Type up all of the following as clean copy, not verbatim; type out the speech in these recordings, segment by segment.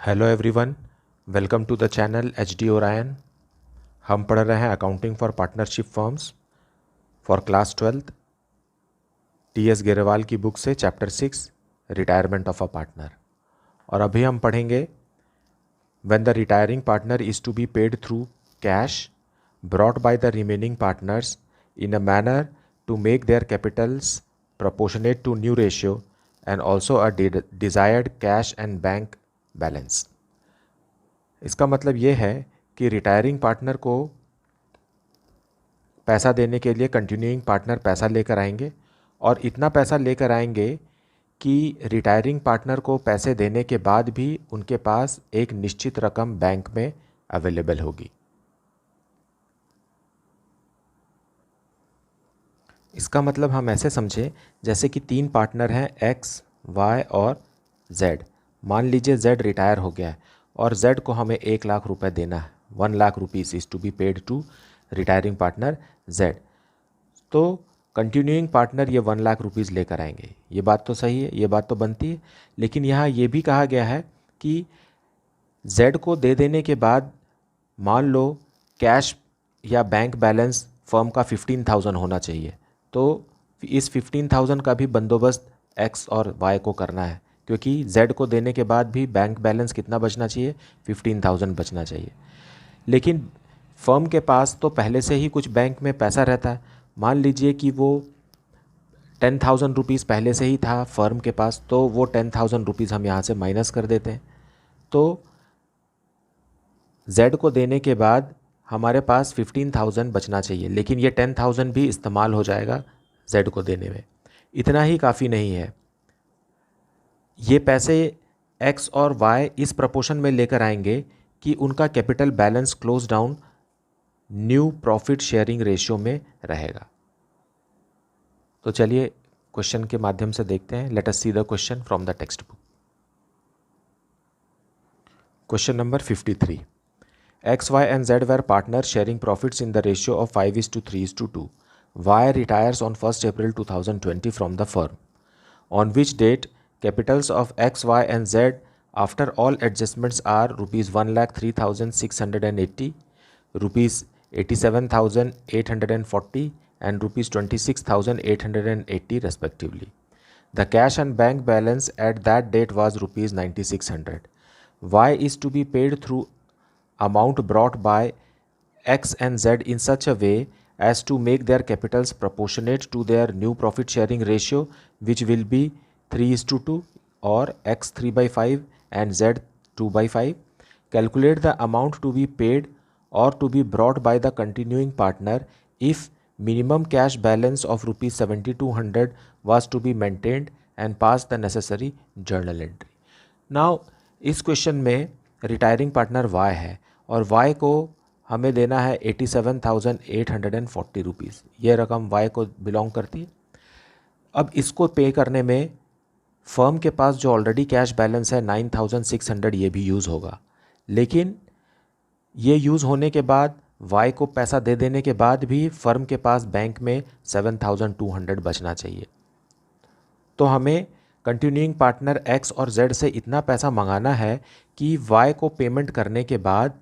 Hello everyone, welcome to the channel H D Orion. हम पढ़ रहे हैं accounting for partnership firms for class 12th T S Grewal की book से chapter 6 retirement of a partner. और अभी हम पढ़ेंगे when the retiring partner is to be paid through cash brought by the remaining partners in a manner to make their capitals proportionate to new ratio and also a desired cash and bank balance. इसका मतलब ये है कि retiring partner को पैसा देने के लिए कंटिन्यूइंग पार्टनर पैसा लेकर आएंगे और इतना पैसा लेकर आएंगे कि रिटायरिंग पार्टनर को पैसे देने के बाद भी उनके पास एक निश्चित रकम बैंक में अवेलेबल होगी। इसका मतलब हम ऐसे समझें जैसे कि 3 पार्टनर हैं एक्स, वाई और जेड। मान लीजिए जेड रिटायर हो गया है और जेड को हमें 1 लाख रुपए देना है। 1 lakh rupees is to be paid to retiring partner Z. तो कंटिन्यूइंग पार्टनर ये 1 लाख रुपीज़ लेकर आएंगे। ये बात तो सही है, ये बात तो बनती है। लेकिन यहाँ ये भी कहा गया है कि जेड को दे देने के बाद मान लो कैश या बैंक बैलेंस फर्म का 15,000 होना चाहिए, तो इस 15,000 का भी बंदोबस्त एक्स और वाई को करना है, क्योंकि जेड को देने के बाद भी बैंक बैलेंस कितना बचना चाहिए, 15,000 बचना चाहिए। लेकिन फर्म के पास तो पहले से ही कुछ बैंक में पैसा रहता है। मान लीजिए कि वो 10,000 रुपीज़ पहले से ही था फर्म के पास, तो वो 10,000 रुपीज़ हम यहाँ से माइनस कर देते हैं। तो जेड को देने के बाद हमारे पास 15,000 बचना चाहिए, लेकिन ये 10,000 भी इस्तेमाल हो जाएगा जेड को देने में। इतना ही काफ़ी नहीं है, ये पैसे एक्स और वाई इस प्रपोर्शन में लेकर आएंगे कि उनका capital balance close down new profit sharing ratio में रहेगा। तो चलिए क्वेश्चन के माध्यम से देखते हैं। Let us see the question from the text book. Question number 53। X, Y and Z were partners sharing profits in the ratio of 5:3:2. Y retires on 1st April 2020 from the firm. On which date capitals of X, Y and Z after all adjustments are rupees 1,03,680, rupees 87,840 and rupees 26,880 respectively. The cash and bank balance at that date was rupees 9,600. Y is to be paid through amount brought by X and Z in such a way as to make their capitals proportionate to their new profit sharing ratio, which will be 3:2 or X 3/5 and Z 2/5. Calculate the amount to be paid or to be brought by the continuing partner if minimum cash balance of rupees 7,200 was to be maintained and pass the necessary journal entry. Now इस question में retiring partner Y है और Y को हमें देना है 87,840 rupees. ये रकम वाई को बिलोंग करती है। अब इसको पे करने में फर्म के पास जो ऑलरेडी कैश बैलेंस है 9,600, ये भी यूज़ होगा। लेकिन ये यूज़ होने के बाद वाई को पैसा दे देने के बाद भी फर्म के पास बैंक में 7,200 बचना चाहिए। तो हमें कंटिन्यूइंग पार्टनर एक्स और जेड से इतना पैसा मंगाना है कि वाई को पेमेंट करने के बाद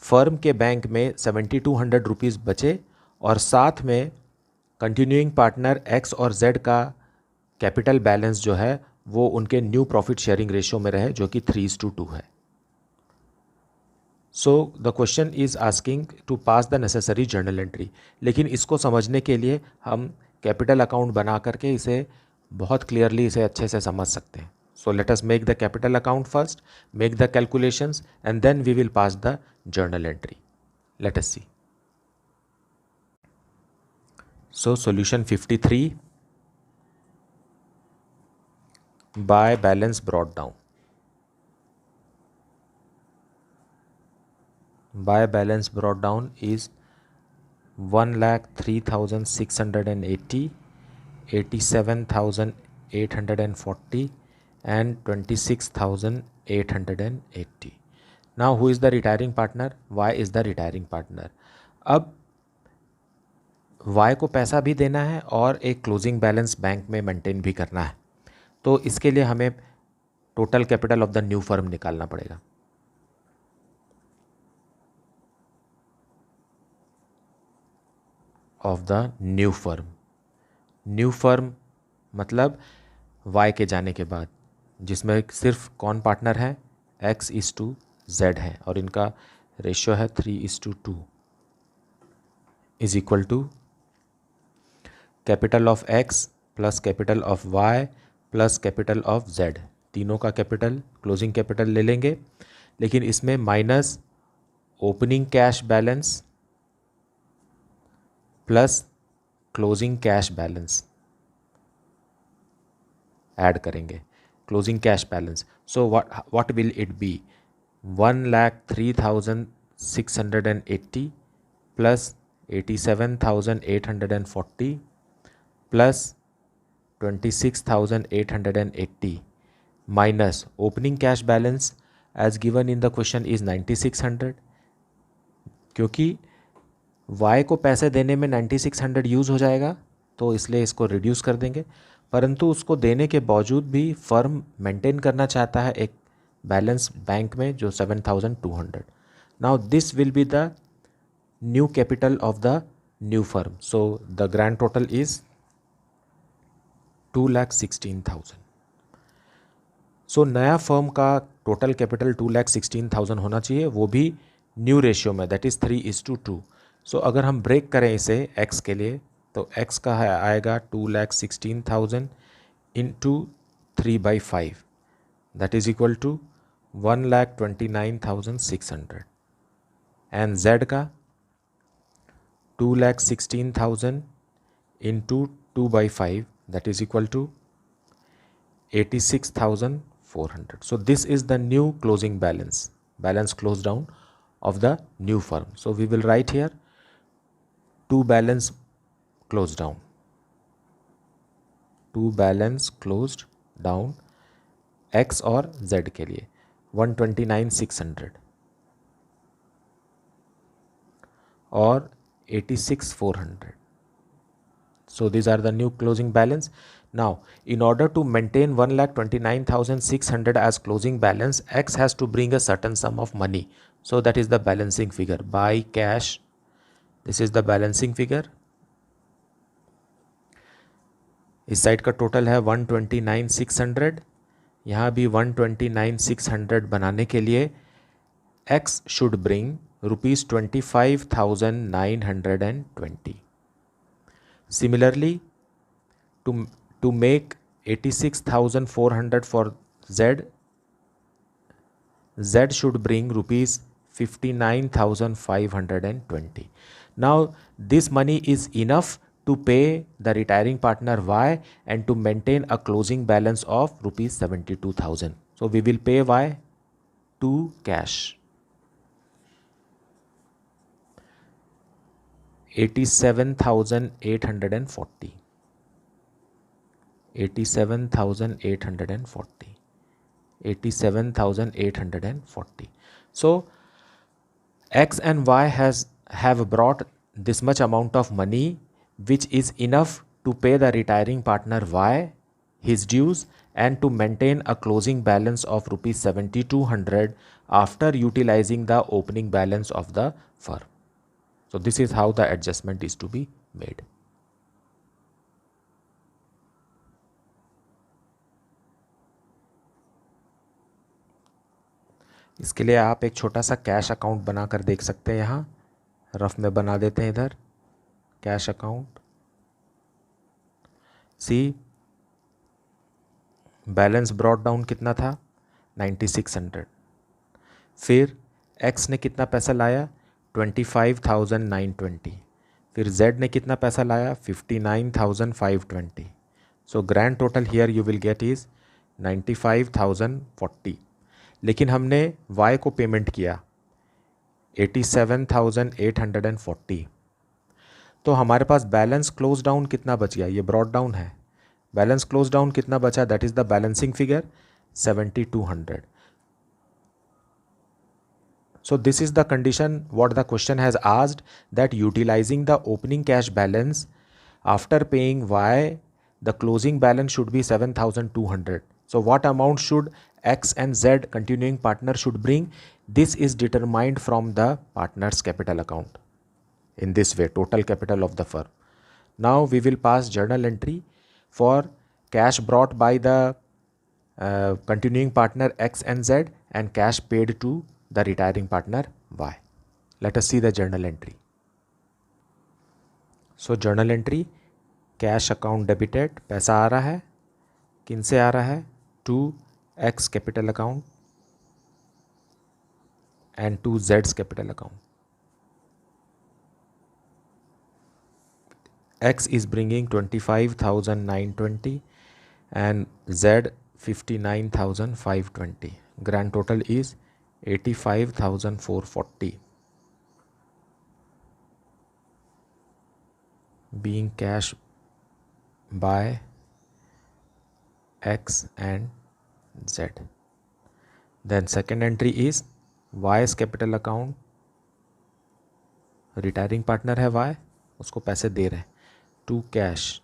फर्म के बैंक में 7,200 रुपीज़ बचे और साथ में कंटिन्यूइंग पार्टनर एक्स और जेड का कैपिटल बैलेंस जो है वो उनके न्यू प्रॉफिट शेयरिंग रेशियो में रहे, जो कि 3:2 है। So the question is asking to pass the necessary journal entry. लेकिन इसको समझने के लिए हम कैपिटल अकाउंट बना करके इसे बहुत क्लियरली इसे अच्छे से समझ सकते हैं। So let us make the capital account first, make the calculations and then we will pass the journal entry. Let us see. So solution 53, by balance brought down. By balance brought down is 1,03,680, 87,840 and 26,880. Now who is the retiring partner? Y is the retiring partner. अब Y को पैसा भी देना है और एक closing balance bank में maintain भी करना है। तो इसके लिए हमें total capital of the new firm निकालना पड़ेगा। Of the new firm, new firm मतलब वाई के जाने के बाद, जिसमें सिर्फ कौन पार्टनर है, X:Z है, और इनका रेशियो है 3:2 is equal to capital of X plus capital of Y plus capital of Z। तीनों का कैपिटल, क्लोजिंग कैपिटल ले लेंगे, लेकिन इसमें minus opening cash balance plus closing cash balance add करेंगे। Closing cash balance, so what will it be, 1,03,680 plus 87,840 plus 26,880 minus opening cash balance as given in the question is 9,600। क्योंकि Y को पैसे देने में 9,600 यूज़ हो जाएगा, तो इसलिए इसको रिड्यूस कर देंगे, परंतु उसको देने के बावजूद भी फर्म मेंटेन करना चाहता है एक बैलेंस बैंक में जो 7,200। Now this will be the new capital of the new firm, so the grand total is 2,16,000। सो नया फर्म का टोटल कैपिटल 2,16,000 होना चाहिए, वो भी न्यू रेशियो में, दैट इज़ 3:2। सो अगर हम ब्रेक करें इसे x के लिए, तो x का है आएगा 2,16,000 into 3/5, that is equal to 1,29,600, and z का 2,16,000 into 2/5, that is equal to 86,400. So this is the new closing balance closed down of the new firm. So we will write here to balance closed down, to balance closed down X और Z के लिए 129,600 और 86,400. So these are the new closing balance. Now, in order to maintain 1,29,600 as closing balance, X has to bring a certain sum of money. So that is the balancing figure. Buy cash. This is the balancing figure. इस side का total है 129,600, यहाँ भी 129,600 बनाने के लिए X should bring ₹25,920. Similarly, to make 86,400 for Z should bring ₹59,520. Now this money is enough to pay the retiring partner Y and to maintain a closing balance of ₹72,000. So we will pay Y to cash. 87,840. 87,840. 87,840. So X and Y have brought this much amount of money, which is enough to pay the retiring partner Y his dues and to maintain a closing balance of ₹7,200 after utilizing the opening balance of the firm. So this is how the adjustment is to be made. इसके लिए आप एक छोटा सा cash account बनाकर देख सकते हैं, यहाँ रफ में बना देते हैं इधर कैश अकाउंट। सी बैलेंस ब्रॉट डाउन कितना था 9,600, फिर X ने कितना पैसा लाया 25,920, फिर Z ने कितना पैसा लाया 59,520. सो grand total here you will get is 95,040. लेकिन हमने Y को पेमेंट किया 87,840, तो हमारे पास बैलेंस क्लोज डाउन कितना बच गया, ये ब्रॉड डाउन है, बैलेंस क्लोज डाउन कितना बचा, that is the balancing figure 7,200. So this is the condition what the question has asked, that utilizing the opening cash balance after paying Y, the closing balance should be 7,200. So what amount should X and Z continuing partner should bring? This is determined from the partner's capital account. In this way, total capital of the firm. Now we will pass journal entry for cash brought by the continuing partner X and Z and cash paid to the retiring partner Y. Let us see the journal entry. So journal entry, cash account debited, पैसा आ रहा है, किन से आ रहा है? To X capital account and to जेड्स capital account. X is bringing 25,920 and Z 59,520. Grand total is 85,440. Being cash by X and Z. Then second entry is Y's capital account. Retiring partner है Y, उसको पैसे दे रहे हैं. To cash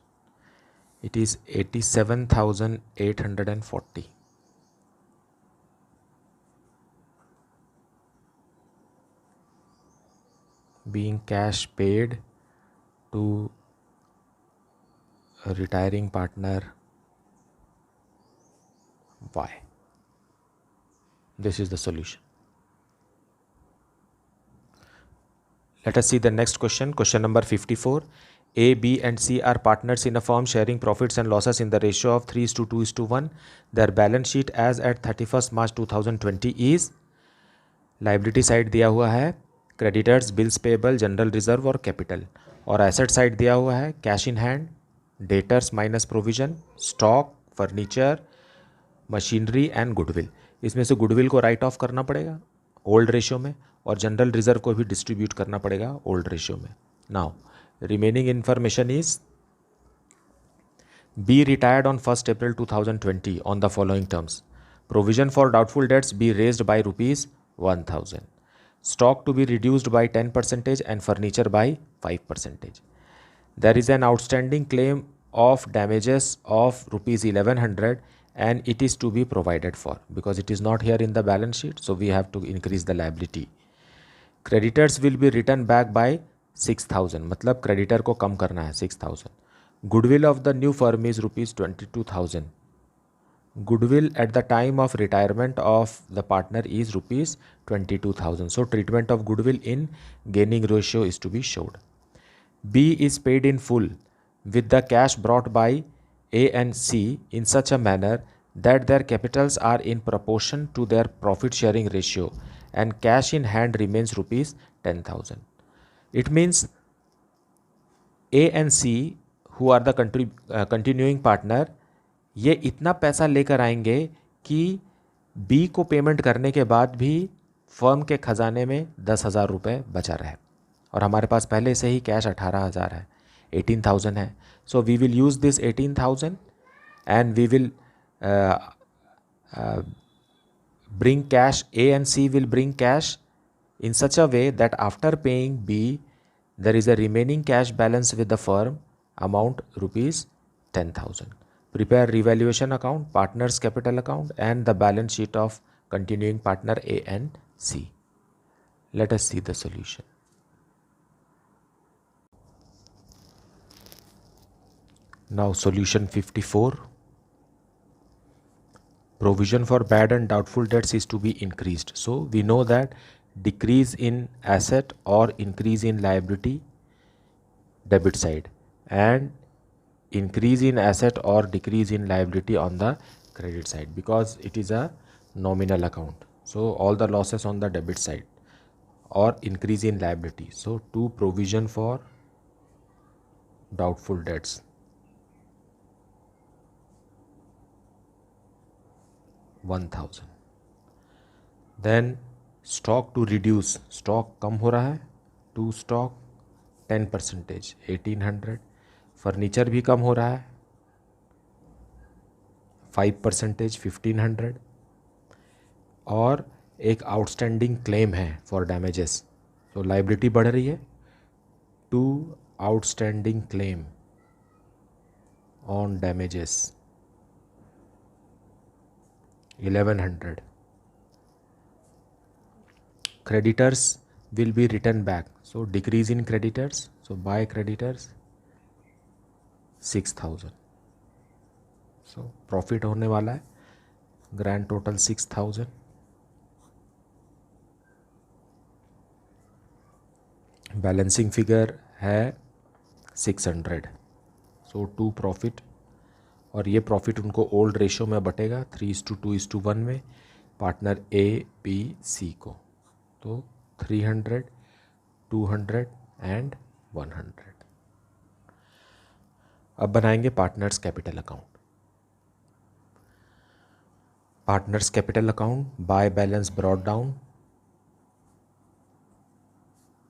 it is 87,840. Being cash paid to a retiring partner Y. This is the solution. Let us see the next question. Question number 54. A, B and C are partners in a firm sharing profits and losses in the ratio of 3:2:1. Their balance sheet as at 31st March 2020 is, liability side दिया हुआ है creditors, bills payable, general reserve और capital, और asset side दिया हुआ है cash in hand, debtors minus provision, stock, furniture, machinery and goodwill. इसमें से goodwill को write off करना पड़ेगा old ratio में और जनरल रिजर्व को भी डिस्ट्रीब्यूट करना पड़ेगा ओल्ड रेशियो में. Now remaining information is B retired on 1st April 2020 on the following terms. Provision for doubtful debts be raised by ₹1,000. Stock to be reduced by 10% and furniture by 5%. There is an outstanding claim of damages of ₹1,100 and it is to be provided for because it is not here in the balance sheet, so we have to increase the liability. Creditors will be written back by 6,000, मतलब creditor को कम करना है 6,000. Goodwill of the new firm is ₹22,000. Goodwill at the time of retirement of the partner is ₹22,000. So treatment of goodwill in gaining ratio is to be showed. B is paid in full with the cash brought by A and C in such a manner that their capitals are in proportion to their profit sharing ratio and cash in hand remains ₹10,000. It means A and C who are the continuing partner, ये इतना पैसा लेकर आएंगे कि B को payment करने के बाद भी फर्म के खजाने में 10,000 रुपये बचा रहे, और हमारे पास पहले से ही कैश 18,000 है, 18,000 है. So we will use this 18,000 and we will bring cash. A and C will bring cash in such a way that after paying B, there is a remaining cash balance with the firm amount ₹10,000. Prepare revaluation account, partners capital account and the balance sheet of continuing partner A and C. Let us see the solution. Now solution 54. Provision for bad and doubtful debts is to be increased. So we know that decrease in asset or increase in liability debit side and increase in asset or decrease in liability on the credit side, because it is a nominal account. So all the losses on the debit side or increase in liability. So to provision for doubtful debts, 1,000. Then stock to reduce, stock कम हो रहा है, to stock 10%, 1,800. Furniture भी कम हो रहा है 5%, 1,500. और एक outstanding claim है फॉर डैमेजेस, तो लाइबिलिटी बढ़ रही है. To outstanding claim on damages 1100. Creditors will be written back, so decrease in creditors, so buy creditors 6000. So profit होने वाला है ग्रैंड टोटल 6000. बैलेंसिंग फिगर है 600. सो टू प्रॉफिट, और ये प्रॉफिट उनको ओल्ड रेशो में बटेगा 3:2:1 में पार्टनर ए बी सी को. तो 300, 200 एंड 100. अब बनाएंगे partners capital account. Partners capital account by balance brought down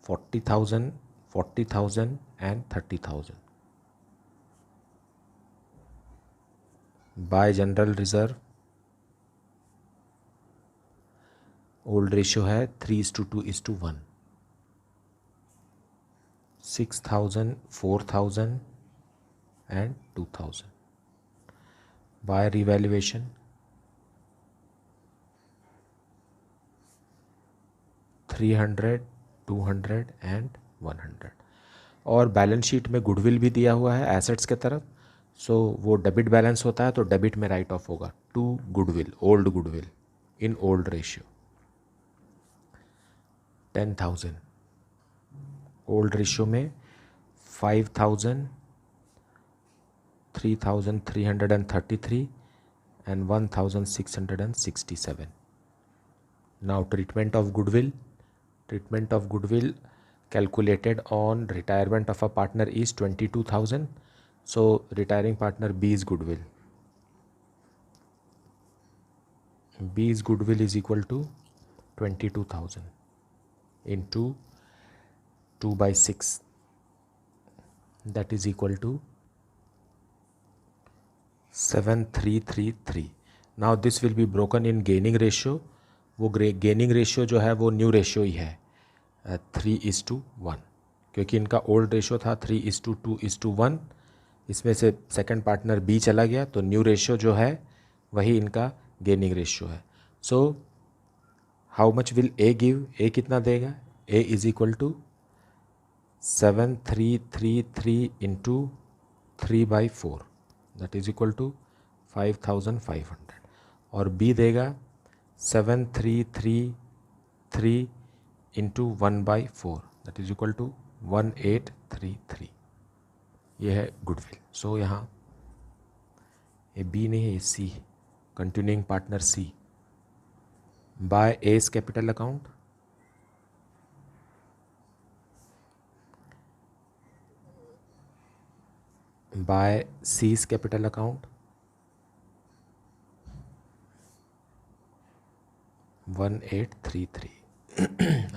40,000, 40,000 and 30,000. Bye general reserve, old ratio है 3:2:1. 6,000, 4,000 एंड 2,000. Bye revaluation 300, 200 and 100. और बैलेंस शीट में गुडविल भी दिया हुआ है एसेट्स के तरफ. सो वो डेबिट बैलेंस होता है तो डेबिट में राइट ऑफ होगा to goodwill, old goodwill in old ratio. 10,000 old ratio में 5,000, 3,333 and 1,667. Now treatment of goodwill. Treatment of goodwill calculated on retirement of a partner is 22,000. So retiring partner B is goodwill. B's goodwill is equal to 22,000 into 2/6. That is equal to 7,333. Now this will be broken in gaining ratio. वो gaining ratio जो है वो new ratio ही है 3:1, क्योंकि इनका old ratio था 3:2:1. इसमें से सेकंड पार्टनर बी चला गया तो न्यू रेशियो जो है वही इनका गेनिंग रेशियो है. So how much will A give, A कितना देगा, A is equal to 7,333 into 3/4, that is equal to 5,500. और बी देगा 7,333 into 1/4, that is equal to 1,833. ये है गुडविल. सो यहाँ ये बी नहीं है, ये C, continuing partner C. By S capital account by C's capital account 1,833.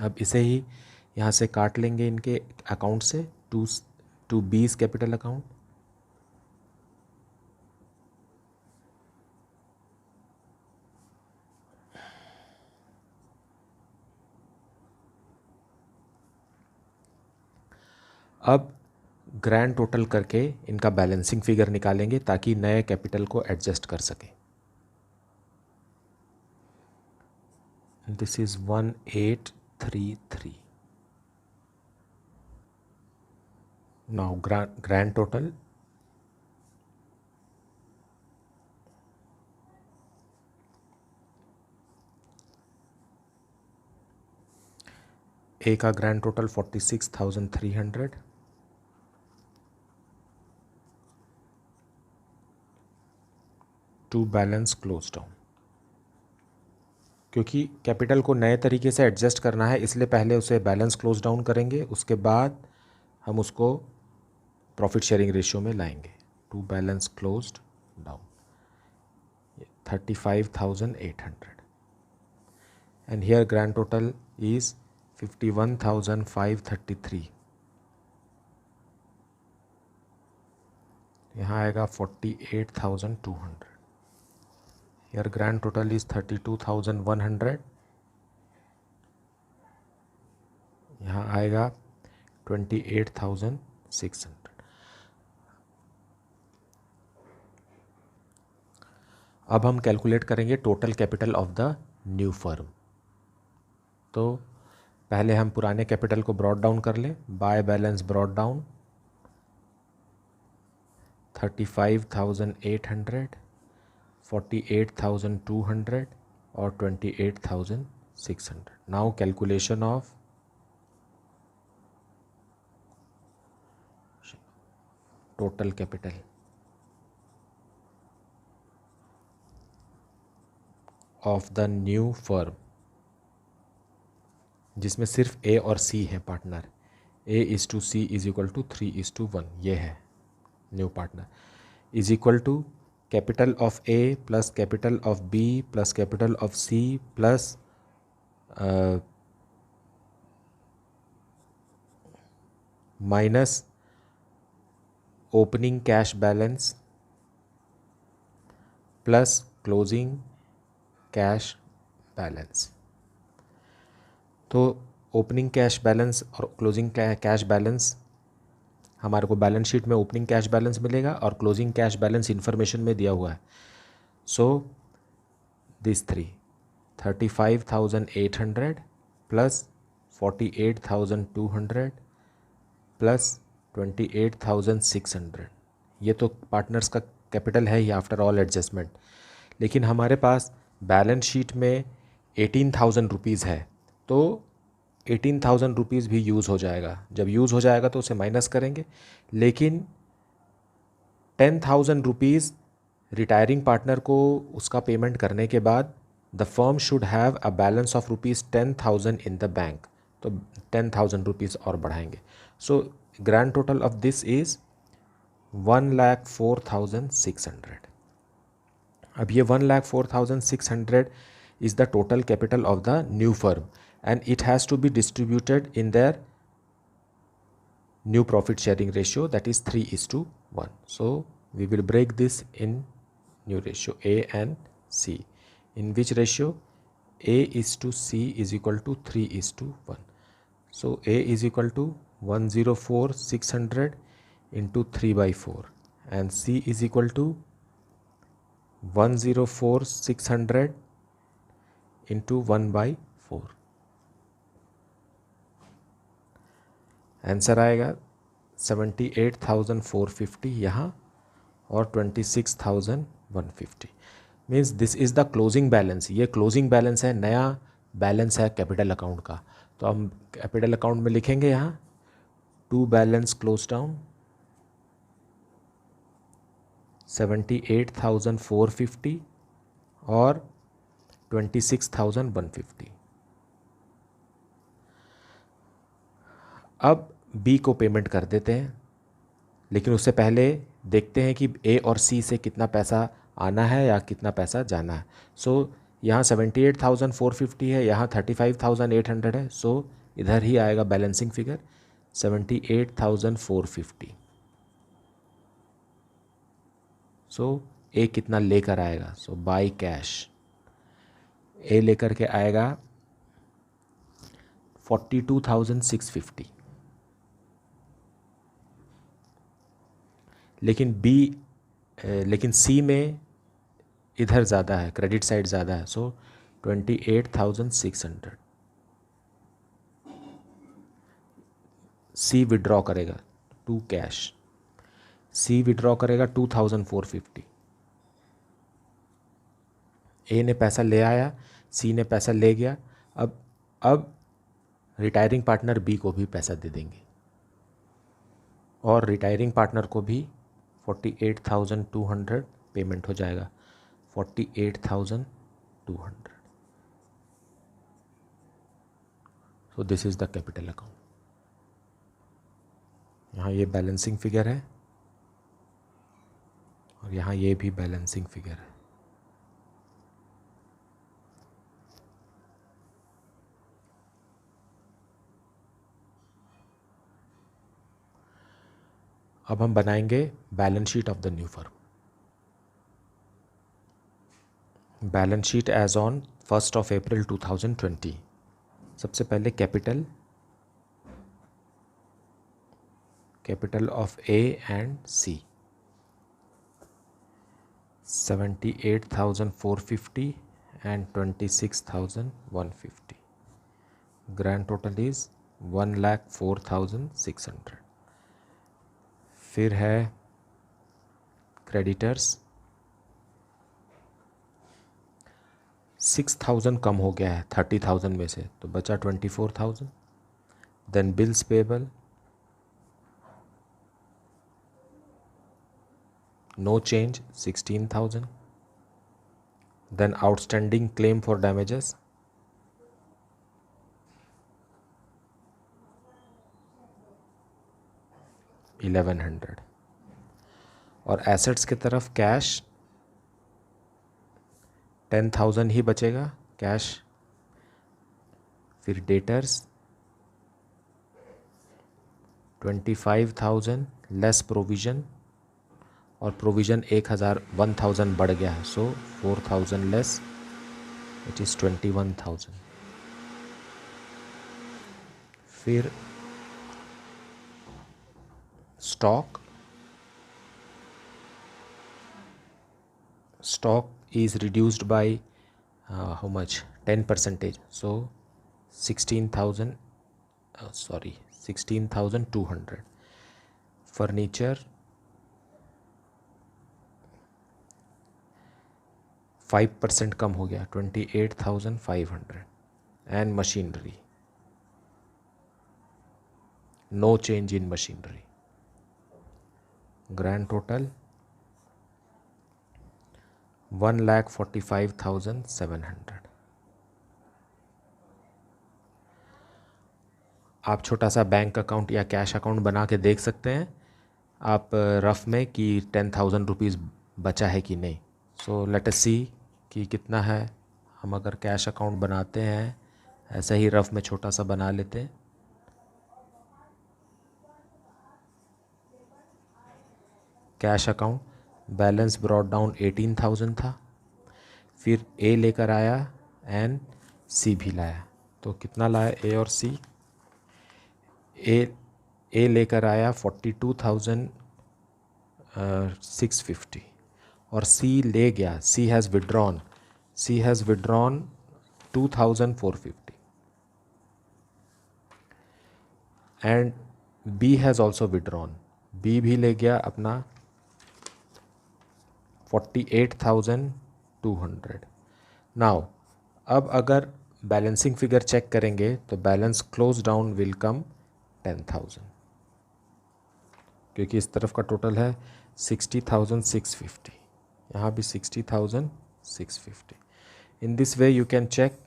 अब इसे ही यहाँ से काट लेंगे इनके अकाउंट से टू बीस कैपिटल अकाउंट. अब ग्रैंड टोटल करके इनका बैलेंसिंग फिगर निकालेंगे ताकि नए कैपिटल को एडजस्ट कर सकें. This is 1,833. Now grand total A का grand total 46,300. To balance close down, क्योंकि कैपिटल को नए तरीके से एडजस्ट करना है इसलिए पहले उसे बैलेंस क्लोज डाउन करेंगे, उसके बाद हम उसको प्रॉफिट शेयरिंग रेशियो में लाएंगे. To balance closed down 35,800 and here grand total is 51,533. यहाँ आएगा 48,200. Here grand total is 32,100. यहाँ आएगा 28,600. अब हम कैलकुलेट करेंगे total capital of the new firm. तो पहले हम पुराने कैपिटल को ब्रॉट डाउन कर लें। बाय बैलेंस ब्रॉट डाउन 35,800, 48,200 और 28,600। Now calculation of total capital of the new firm, जिसमें सिर्फ ए और सी है partner. A/C is equal to 3:1, ये है new partner, is equal to capital of A plus capital of B plus capital of C plus minus opening cash balance plus closing cash balance. तो opening cash balance और closing cash balance, हमारे को balance sheet में opening cash balance मिलेगा और closing cash balance information में दिया हुआ है। सो दिस 35,800 प्लस 48,200 प्लस 28,600, ये तो पार्टनर्स का कैपिटल है ही आफ्टर ऑल एडजस्टमेंट। लेकिन हमारे पास बैलेंस शीट में 18,000 रुपीज़ है, तो 18,000 रुपीज़ भी यूज़ हो जाएगा। जब यूज़ हो जाएगा तो उसे माइनस करेंगे। लेकिन 10,000 रुपीज़ रिटायरिंग पार्टनर को उसका पेमेंट करने के बाद the firm should have a balance of ₹10,000 in the bank, तो 10,000 रुपीज़ और बढ़ाएंगे। सो grand total of this is 1,04,600। अब ये 1,04,600 is the total capital of the new firm and it has to be distributed in their new profit sharing ratio, that is 3:1. So we will break this in new ratio A and C, in which ratio A/C is equal to 3:1. So A is equal to 104,600 into 3/4 and C is equal to 104,600 into 1/4। Answer आएगा 78,450 यहाँ और 26,150। Means this is the closing balance. ये closing balance है, नया balance है capital account का। तो हम कैपिटल अकाउंट में लिखेंगे यहाँ टू बैलेंस क्लोज डाउन 78,450 और 26,150। अब बी को पेमेंट कर देते हैं, लेकिन उससे पहले देखते हैं कि ए और सी से कितना पैसा आना है या कितना पैसा जाना है। सो यहाँ 78,450 है, यहाँ 35,800 है। सो इधर ही आएगा बैलेंसिंग फिगर 78,450। सो ए कितना लेकर आएगा? सो बाय कैश ए लेकर के आएगा 42,650। लेकिन सी में इधर ज़्यादा है, क्रेडिट साइड ज़्यादा है। सो 28,600 सी विड्रॉ करेगा टू कैश। सी विड्रॉ करेगा 2,450। ए ने पैसा ले आया, सी ने पैसा ले गया। अब रिटायरिंग पार्टनर बी को भी पैसा दे देंगे और रिटायरिंग पार्टनर को भी 48,200 पेमेंट हो जाएगा। 48,200। So this is the capital account. यहाँ ये बैलेंसिंग फिगर है और यहाँ ये भी बैलेंसिंग फिगर है। अब हम बनाएंगे balance sheet of the new firm. Balance sheet as on 1 April 2020। सबसे पहले capital of A and C. 78,450 and 26,150. Grand total is 1,04,600. फिर है क्रेडिटर्स, 6,000 कम हो गया है 30,000 में से, तो बचा 24,000. Then bills payable, no change 16,000. Then outstanding claim for damages, $1,100. और एसेट्स की तरफ कैश 10,000 ही बचेगा कैश. फिर डेटर्स 25,000 लेस प्रोविज़न, और प्रोविज़न 1,000 बढ़ गया है, सो 4,000 लेस, इट इज़ 21,000. फिर stock is reduced by how much, 10%, so 16,200. furniture 5% कम हो गया 28,500. and machinery, no change in machinery. Grand total 1,45,700. आप छोटा सा बैंक अकाउंट या कैश अकाउंट बना के देख सकते हैं आप रफ में कि 10,000 रुपीज़ बचा है कि नहीं. सो लेट अस सी कि कितना है. हम अगर कैश अकाउंट बनाते हैं, ऐसा ही रफ में छोटा सा बना लेते हैं. Cash account balance brought down 18,000 था. फिर ए लेकर आया एंड सी भी लाया, तो कितना लाया ए और सी. ए लेकर आया 42,650 और सी ले गया, C has withdrawn 2,450 and B has also withdrawn, B भी ले गया अपना 48,200. नाउ अब अगर बैलेंसिंग फिगर चेक करेंगे तो balance close down will come 10,000, क्योंकि इस तरफ का टोटल है 60,650, यहाँ भी 60,650. In this way you can check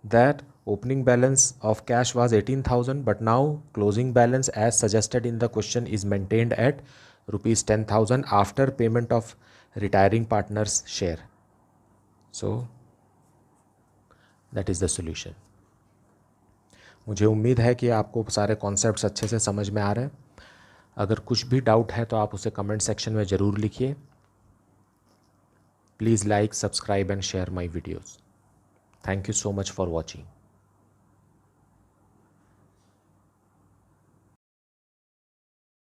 that opening balance of cash was 18,000, but now closing balance as suggested in the question is maintained at rupees 10,000 after payment of retiring partners share. So that is the solution. मुझे उम्मीद है कि आपको सारे concepts अच्छे से समझ में आ रहे हैं. अगर कुछ भी डाउट है तो आप उसे कमेंट सेक्शन में ज़रूर लिखिए. Please like, subscribe and share my videos. Thank you so much for watching.